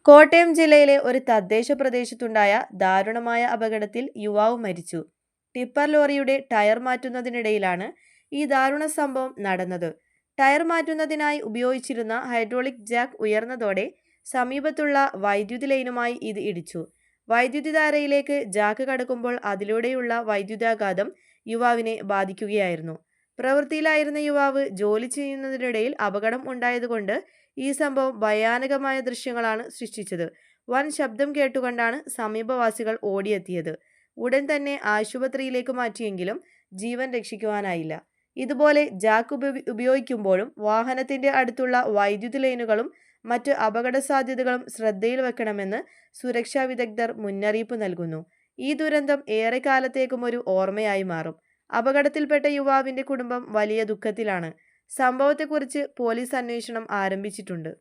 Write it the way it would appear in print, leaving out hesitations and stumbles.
കോട്ടയം ജില്ലയിലെ ഒരു തദ്ദേശ പ്രദേശത്തുണ്ടായ ദാരുണമായ അപകടത്തിൽ യുവാവ് മരിച്ചു. ടിപ്പർ ലോറിയുടെ ടയർ മാറ്റുന്നതിനിടയിലാണ് ഈ ദാരുണ സംഭവം നടന്നത്. ടയർ മാറ്റുന്നതിനായി ഉപയോഗിച്ചിരുന്ന ഹൈഡ്രോളിക് ജാക്ക് ഉയർന്നതോടെ സമീപത്തുള്ള വൈദ്യുതി ലൈനുമായി ഇത് ഇടിച്ചു. വൈദ്യുതിധാരയിലേക്ക് ജാക്ക് കടക്കുമ്പോൾ അതിലൂടെയുള്ള വൈദ്യുതാഘാതം യുവാവിനെ ബാധിക്കുകയായിരുന്നു. പ്രവൃത്തിയിലായിരുന്ന യുവാവ് ജോലി ചെയ്യുന്നതിനിടയിൽ അപകടം ഉണ്ടായതുകൊണ്ട് ഈ സംഭവം ഭയാനകമായ ദൃശ്യങ്ങളാണ് സൃഷ്ടിച്ചത്. വൻ ശബ്ദം കേട്ടുകൊണ്ടാണ് സമീപവാസികൾ ഓടിയെത്തിയത്. ഉടൻ തന്നെ ആശുപത്രിയിലേക്ക് മാറ്റിയെങ്കിലും ജീവൻ രക്ഷിക്കുവാനായില്ല. ഇതുപോലെ ജാക്ക് ഉപയോഗിക്കുമ്പോഴും വാഹനത്തിന്റെ അടുത്തുള്ള വൈദ്യുതി ലൈനുകളും മറ്റ് അപകട സാധ്യതകളും ശ്രദ്ധയിൽ വെക്കണമെന്ന് സുരക്ഷാ വിദഗ്ധർ മുന്നറിയിപ്പ് നൽകുന്നു. ഈ ദുരന്തം ഏറെക്കാലത്തേക്കും ഒരു ഓർമ്മയായി മാറും. അപകടത്തിൽപ്പെട്ട യുവാവിന്റെ കുടുംബം വലിയ ദുഃഖത്തിലാണ്. സംഭവത്തെക്കുറിച്ച് പോലീസ് അന്വേഷണം ആരംഭിച്ചിട്ടുണ്ട്.